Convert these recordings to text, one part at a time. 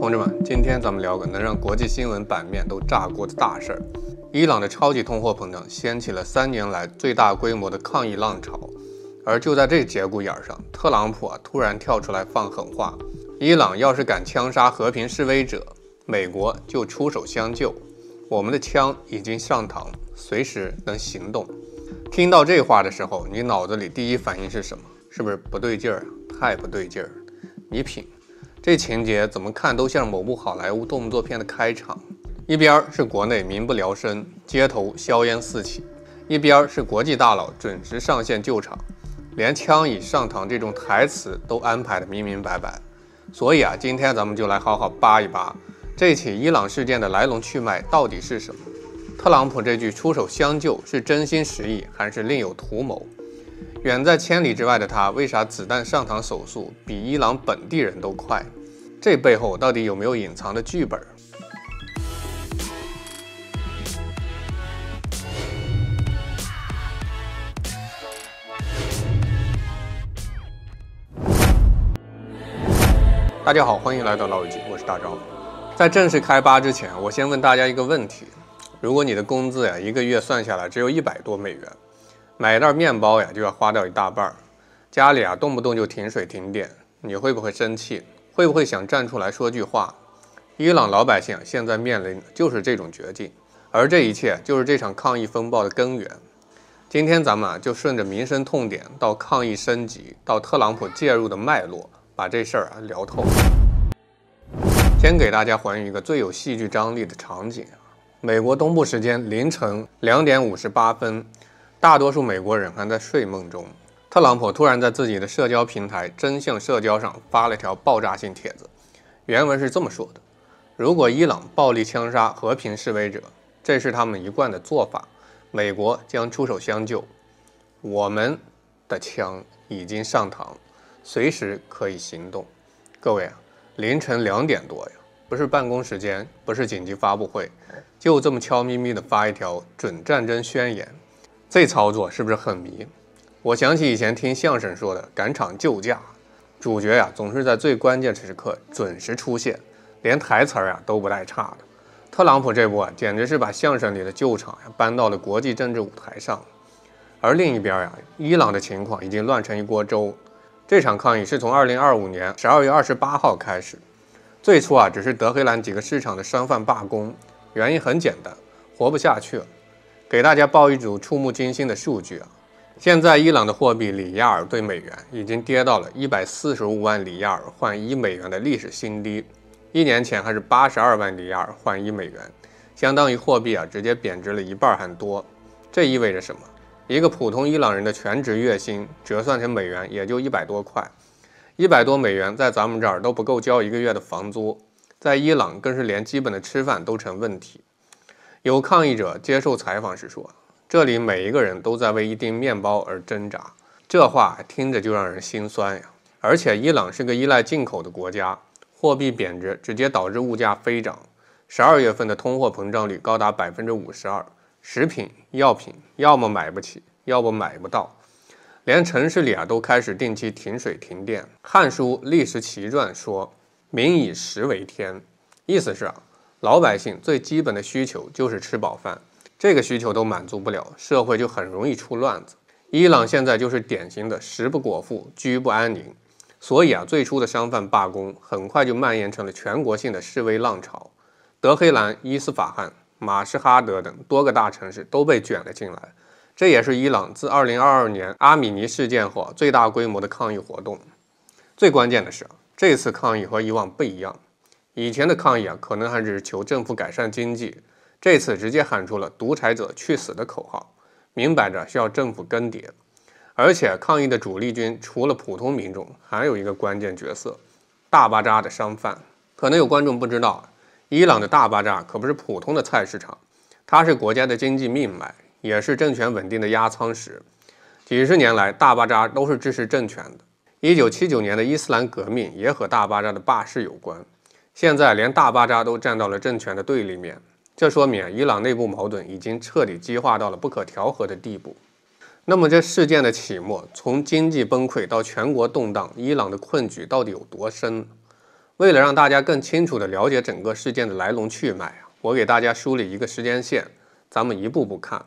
同志们，今天咱们聊个能让国际新闻版面都炸锅的大事儿。伊朗的超级通货膨胀掀起了3年来最大规模的抗议浪潮，而就在这节骨眼上，特朗普突然跳出来放狠话：伊朗要是敢枪杀和平示威者，美国就出手相救。我们的枪已经上膛，随时能行动。听到这话的时候，你脑子里第一反应是什么？是不是不对劲儿？太不对劲儿了！你品，这情节怎么看都像某部好莱坞动作片的开场。一边是国内民不聊生，街头硝烟四起；一边是国际大佬准时上线救场，连枪已上膛这种台词都安排得明明白白。所以今天咱们就来好好扒一扒这起伊朗事件的来龙去脉到底是什么。特朗普这句出手相救是真心实意，还是另有图谋？远在千里之外的他，为啥子弹上膛手速比伊朗本地人都快？这背后到底有没有隐藏的剧本？大家好，欢迎来到老友记，我是大钊。在正式开扒之前，我先问大家一个问题：如果你的工资一个月算下来只有100多美元，买一袋面包就要花掉一大半，家里动不动就停水停电，你会不会生气？会不会想站出来说句话？伊朗老百姓现在面临的就是这种绝境，而这一切就是这场抗议风暴的根源。今天咱们就顺着民生痛点到抗议升级，到特朗普介入的脉络，把这事儿聊透。先给大家还原一个最有戏剧张力的场景。美国东部时间凌晨2点58分，大多数美国人还在睡梦中。特朗普突然在自己的社交平台真相社交上发了条爆炸性帖子，原文是这么说的：如果伊朗暴力枪杀和平示威者，这是他们一贯的做法，美国将出手相救。我们的枪已经上膛，随时可以行动。各位凌晨2点多不是办公时间，不是紧急发布会，就这么悄咪咪的发一条准战争宣言，这操作是不是很迷？我想起以前听相声说的赶场救驾，主角总是在最关键时刻准时出现，连台词都不带差的。特朗普这波简直是把相声里的救场搬到了国际政治舞台上。而另一边伊朗的情况已经乱成一锅粥。这场抗议是从2025年12月28号开始，最初只是德黑兰几个市场的商贩罢工，原因很简单，活不下去了。给大家报一组触目惊心的数据现在伊朗的货币里亚尔对美元已经跌到了145万里亚尔换1美元的历史新低，1年前还是82万里亚尔换1美元，相当于货币直接贬值了一半还多。这意味着什么？一个普通伊朗人的全职月薪折算成美元也就100多块，100多美元在咱们这儿都不够交1个月的房租，在伊朗更是连基本的吃饭都成问题。有抗议者接受采访时说，这里每一个人都在为一丁面包而挣扎，这话听着就让人心酸而且伊朗是个依赖进口的国家，货币贬值直接导致物价飞涨，12月份的通货膨胀率高达52%，食品、药品要么买不起，要么买不到，连城市里都开始定期停水停电。汉书历史奇传说，民以食为天，意思是老百姓最基本的需求就是吃饱饭，这个需求都满足不了，社会就很容易出乱子。伊朗现在就是典型的食不果腹，居不安宁，所以最初的商贩罢工很快就蔓延成了全国性的示威浪潮。德黑兰、伊斯法罕、马什哈德等多个大城市都被卷了进来，这也是伊朗自2022年阿米尼事件后最大规模的抗议活动。最关键的是这次抗议和以往不一样，以前的抗议可能还只是求政府改善经济，这次直接喊出了独裁者去死的口号，明摆着需要政府更迭。而且抗议的主力军除了普通民众，还有一个关键角色，大巴扎的商贩。可能有观众不知道，伊朗的大巴扎可不是普通的菜市场，它是国家的经济命脉，也是政权稳定的压舱石。几十年来，大巴扎都是支持政权的。1979年的伊斯兰革命也和大巴扎的罢市有关，现在连大巴扎都站到了政权的对立面，这说明伊朗内部矛盾已经彻底激化到了不可调和的地步。那么这事件的起末，从经济崩溃到全国动荡，伊朗的困局到底有多深呢？为了让大家更清楚地了解整个事件的来龙去脉，我给大家梳理一个时间线，咱们一步步看。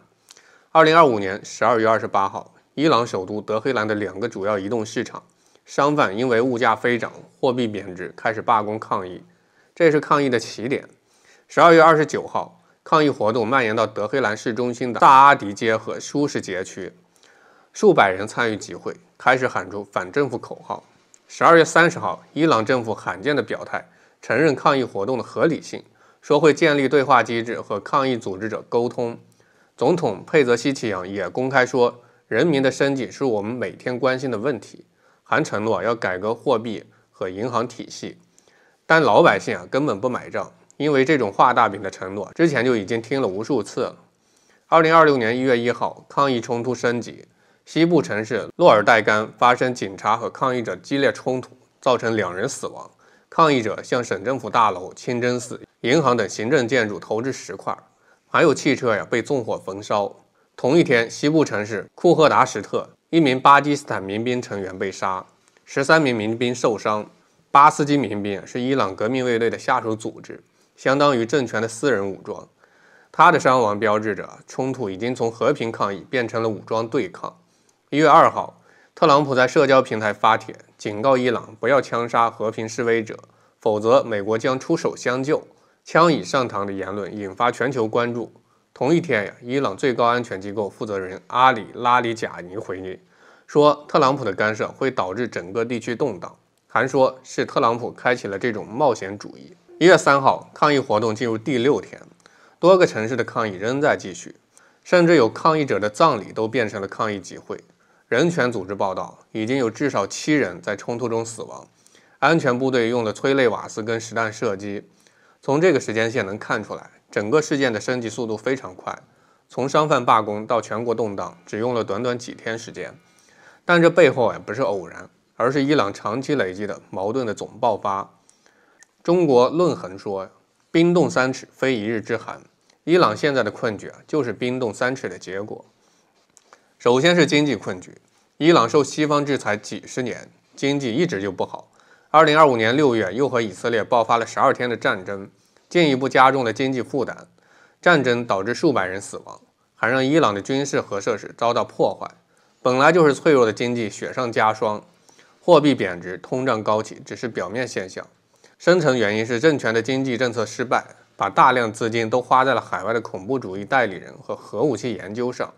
2025年12月28号，伊朗首都德黑兰的2个主要移动市场，商贩因为物价飞涨、货币贬值，开始罢工抗议，这是抗议的起点。12月29号，抗议活动蔓延到德黑兰市中心的萨阿迪街和舒适街区，数百人参与集会，开始喊出反政府口号。12月30号，伊朗政府罕见的表态，承认抗议活动的合理性，说会建立对话机制和抗议组织者沟通。总统佩泽希奇扬也公开说，人民的生计是我们每天关心的问题，还承诺要改革货币和银行体系。但老百姓根本不买账，因为这种画大饼的承诺之前就已经听了无数次了。2026年1月1号，抗议冲突升级，西部城市洛尔代干发生警察和抗议者激烈冲突，造成2人死亡。抗议者向省政府大楼、清真寺、银行等行政建筑投掷石块，还有汽车被纵火焚烧。同一天，西部城市库赫达什特1名巴基斯坦民兵成员被杀，13名民兵受伤。巴斯基民兵是伊朗革命卫队的下属组织，相当于政权的私人武装。他的伤亡标志着冲突已经从和平抗议变成了武装对抗。1月2号，特朗普在社交平台发帖，警告伊朗不要枪杀和平示威者，否则美国将出手相救。枪已上膛的言论引发全球关注。同一天，伊朗最高安全机构负责人阿里拉里贾尼回应说，特朗普的干涉会导致整个地区动荡，还说是特朗普开启了这种冒险主义。1月3号，抗议活动进入第6天，多个城市的抗议仍在继续，甚至有抗议者的葬礼都变成了抗议集会。人权组织报道，已经有至少7人在冲突中死亡，安全部队用了催泪瓦斯跟实弹射击。从这个时间线能看出来，整个事件的升级速度非常快，从商贩罢工到全国动荡，只用了短短几天时间。但这背后不是偶然，而是伊朗长期累积的矛盾的总爆发。中国论衡说，冰冻3尺非一日之寒，伊朗现在的困局就是冰冻3尺的结果。首先是经济困局，伊朗受西方制裁几十年，经济一直就不好。2025年6月又和以色列爆发了12天的战争，进一步加重了经济负担。战争导致数百人死亡，还让伊朗的军事核设施遭到破坏。本来就是脆弱的经济雪上加霜，货币贬值、通胀高企只是表面现象，深层原因是政权的经济政策失败，把大量资金都花在了海外的恐怖主义代理人和核武器研究上，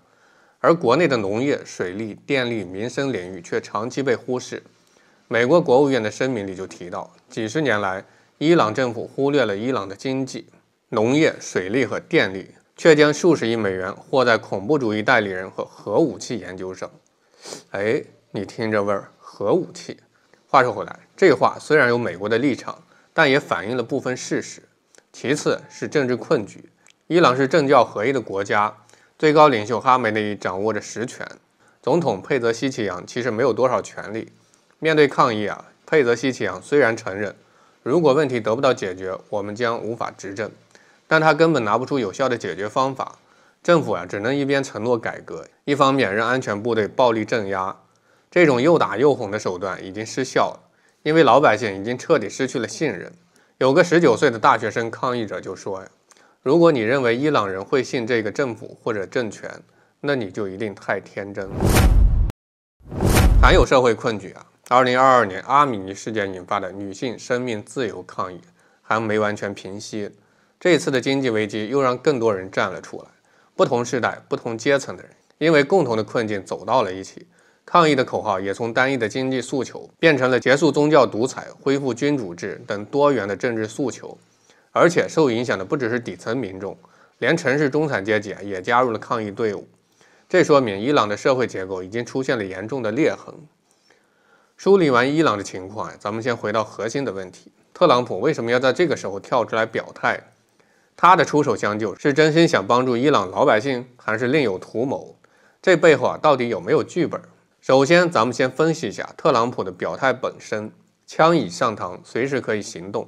而国内的农业、水利、电力、民生领域却长期被忽视。美国国务院的声明里就提到，几十年来，伊朗政府忽略了伊朗的经济、农业、水利和电力，却将数十亿美元花在恐怖主义代理人和核武器研究上。你听这味儿，核武器。话说回来，这话虽然有美国的立场，但也反映了部分事实。其次是政治困局，伊朗是政教合一的国家，最高领袖哈梅内伊掌握着实权，总统佩泽希奇扬其实没有多少权力。面对抗议佩泽希奇扬虽然承认，如果问题得不到解决，我们将无法执政，但他根本拿不出有效的解决方法。政府只能一边承诺改革，一方面让安全部队暴力镇压。这种又打又哄的手段已经失效了，因为老百姓已经彻底失去了信任。有个19岁的大学生抗议者就说如果你认为伊朗人会信这个政府或者政权，那你就一定太天真了。还有社会困局2022年阿米尼事件引发的女性生命自由抗议还没完全平息，这次的经济危机又让更多人站了出来，不同世代、不同阶层的人因为共同的困境走到了一起，抗议的口号也从单一的经济诉求变成了结束宗教独裁、恢复君主制等多元的政治诉求。而且受影响的不只是底层民众，连城市中产阶级也加入了抗议队伍。这说明伊朗的社会结构已经出现了严重的裂痕。梳理完伊朗的情况，咱们先回到核心的问题，特朗普为什么要在这个时候跳出来表态？他的出手相救是真心想帮助伊朗老百姓，还是另有图谋？这背后到底有没有剧本？首先咱们先分析一下特朗普的表态本身，枪已上膛，随时可以行动。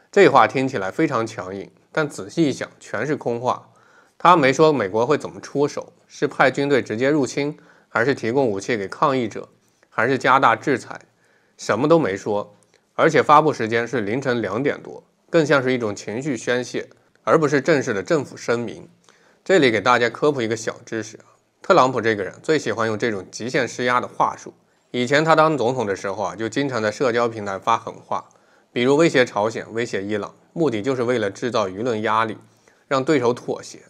这话听起来非常强硬，但仔细一想全是空话。他没说美国会怎么出手，是派军队直接入侵，还是提供武器给抗议者，还是加大制裁，什么都没说。而且发布时间是凌晨2点多，更像是一种情绪宣泄，而不是正式的政府声明。这里给大家科普一个小知识，特朗普这个人最喜欢用这种极限施压的话术。以前他当总统的时候就经常在社交平台发狠话，比如威胁朝鲜、威胁伊朗，目的就是为了制造舆论压力，让对手妥协。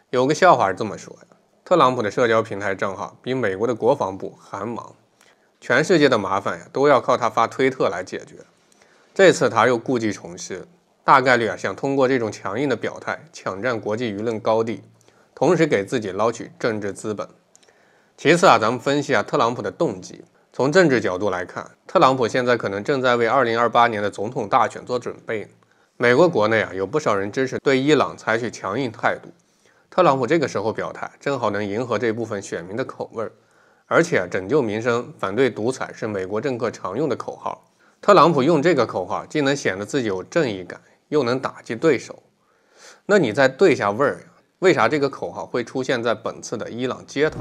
有个笑话是这么说的，特朗普的社交平台账号比美国的国防部还忙，全世界的麻烦都要靠他发推特来解决。这次他又故技重施，大概率想通过这种强硬的表态抢占国际舆论高地，同时给自己捞取政治资本。其次咱们分析特朗普的动机。从政治角度来看，特朗普现在可能正在为2028年的总统大选做准备。美国国内有不少人支持对伊朗采取强硬态度，特朗普这个时候表态，正好能迎合这部分选民的口味。而且拯救民生、反对独裁是美国政客常用的口号。特朗普用这个口号，既能显得自己有正义感，又能打击对手。那你再对下味儿，为啥这个口号会出现在本次的伊朗街头？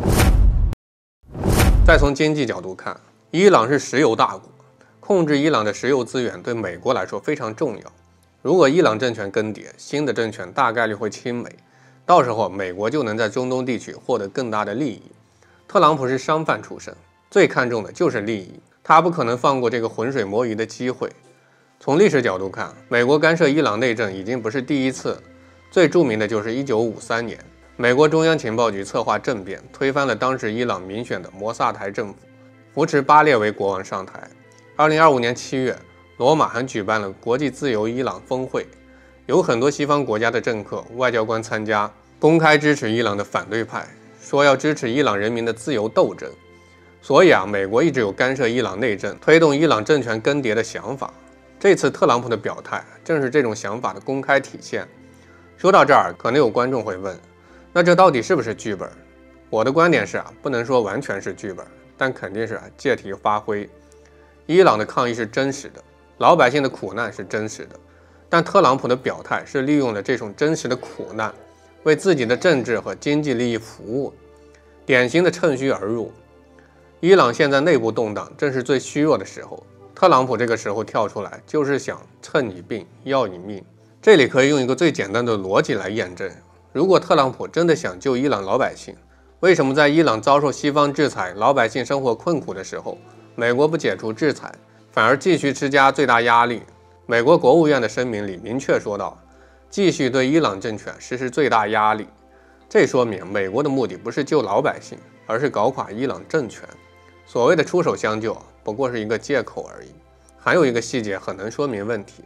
再从经济角度看，伊朗是石油大国，控制伊朗的石油资源对美国来说非常重要。如果伊朗政权更迭，新的政权大概率会亲美，到时候美国就能在中东地区获得更大的利益。特朗普是商贩出身，最看重的就是利益，他不可能放过这个浑水摸鱼的机会。从历史角度看，美国干涉伊朗内政已经不是第一次，最著名的就是1953年。美国中央情报局策划政变，推翻了当时伊朗民选的摩萨台政府，扶持巴列维国王上台。2025年7月，罗马还举办了国际自由伊朗峰会，有很多西方国家的政客、外交官参加，公开支持伊朗的反对派，说要支持伊朗人民的自由斗争。所以美国一直有干涉伊朗内政、推动伊朗政权更迭的想法。这次特朗普的表态，正是这种想法的公开体现。说到这儿，可能有观众会问，那这到底是不是剧本？我的观点是不能说完全是剧本，但肯定是借题发挥。伊朗的抗议是真实的，老百姓的苦难是真实的，但特朗普的表态是利用了这种真实的苦难，为自己的政治和经济利益服务，典型的趁虚而入。伊朗现在内部动荡，正是最虚弱的时候，特朗普这个时候跳出来，就是想趁你病要你命。这里可以用一个最简单的逻辑来验证。如果特朗普真的想救伊朗老百姓，为什么在伊朗遭受西方制裁、老百姓生活困苦的时候，美国不解除制裁，反而继续施加最大压力？美国国务院的声明里明确说到，继续对伊朗政权实施最大压力。这说明美国的目的不是救老百姓，而是搞垮伊朗政权。所谓的出手相救，不过是一个借口而已。还有一个细节很能说明问题，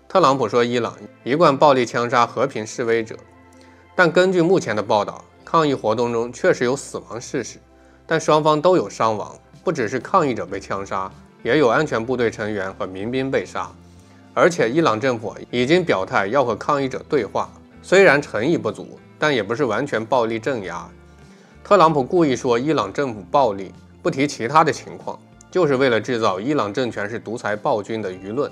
特朗普说伊朗一贯暴力枪杀和平示威者，但根据目前的报道，抗议活动中确实有死亡事实，但双方都有伤亡，不只是抗议者被枪杀，也有安全部队成员和民兵被杀。而且伊朗政府已经表态要和抗议者对话，虽然诚意不足，但也不是完全暴力镇压。特朗普故意说伊朗政府暴力，不提其他的情况，就是为了制造伊朗政权是独裁暴君的舆论，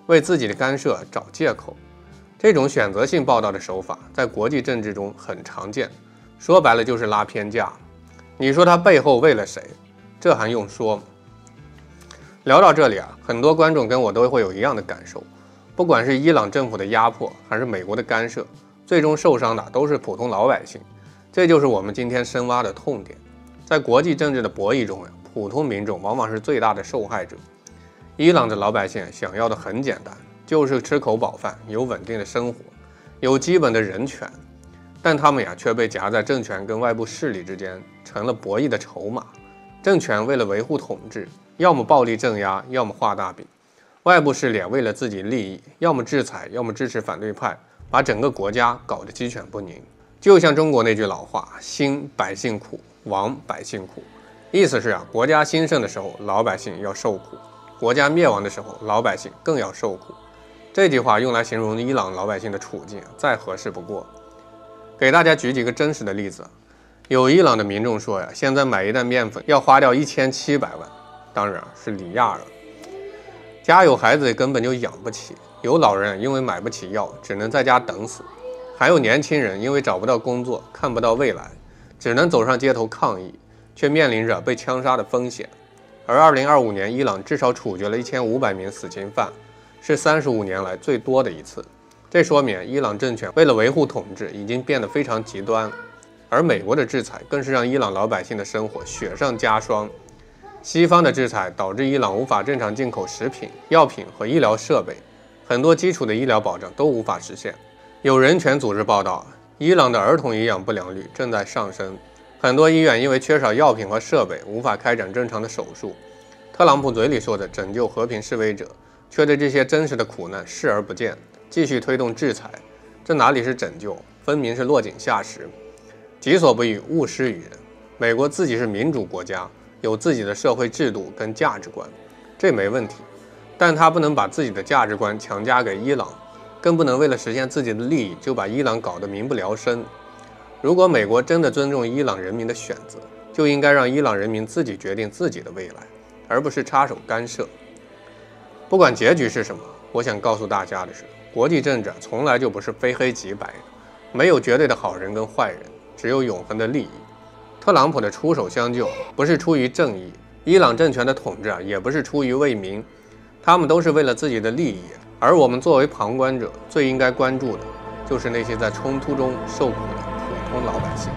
为自己的干涉找借口。这种选择性报道的手法在国际政治中很常见，说白了就是拉偏架。你说他背后为了谁？这还用说吗？聊到这里很多观众跟我都会有一样的感受，不管是伊朗政府的压迫，还是美国的干涉，最终受伤的都是普通老百姓。这就是我们今天深挖的痛点。在国际政治的博弈中普通民众往往是最大的受害者。伊朗的老百姓想要的很简单，就是吃口饱饭，有稳定的生活，有基本的人权，但他们却被夹在政权跟外部势力之间，成了博弈的筹码。政权为了维护统治，要么暴力镇压，要么画大饼；外部势力为了自己利益，要么制裁，要么支持反对派，把整个国家搞得鸡犬不宁。就像中国那句老话，兴百姓苦，亡百姓苦，意思是国家兴盛的时候，老百姓要受苦；国家灭亡的时候，老百姓更要受苦。这句话用来形容伊朗老百姓的处境，再合适不过。给大家举几个真实的例子。有伊朗的民众说现在买一担面粉要花掉1700万，当然是里亚尔。家有孩子根本就养不起，有老人因为买不起药，只能在家等死，还有年轻人因为找不到工作，看不到未来，只能走上街头抗议，却面临着被枪杀的风险。而2025年伊朗至少处决了1500名死刑犯，是35年来最多的一次。这说明伊朗政权为了维护统治已经变得非常极端，而美国的制裁更是让伊朗老百姓的生活雪上加霜。西方的制裁导致伊朗无法正常进口食品、药品和医疗设备，很多基础的医疗保障都无法实现。有人权组织报道，伊朗的儿童营养不良率正在上升，很多医院因为缺少药品和设备，无法开展正常的手术。特朗普嘴里说的拯救和平示威者，却对这些真实的苦难视而不见，继续推动制裁，这哪里是拯救，分明是落井下石。己所不欲，勿施于人。美国自己是民主国家，有自己的社会制度跟价值观，这没问题，但他不能把自己的价值观强加给伊朗，更不能为了实现自己的利益就把伊朗搞得民不聊生。如果美国真的尊重伊朗人民的选择，就应该让伊朗人民自己决定自己的未来，而不是插手干涉。不管结局是什么，我想告诉大家的是，国际政治从来就不是非黑即白的，没有绝对的好人跟坏人，只有永恒的利益。特朗普的出手相救不是出于正义，伊朗政权的统治也不是出于为民，他们都是为了自己的利益。而我们作为旁观者，最应该关注的就是那些在冲突中受苦的普通老百姓。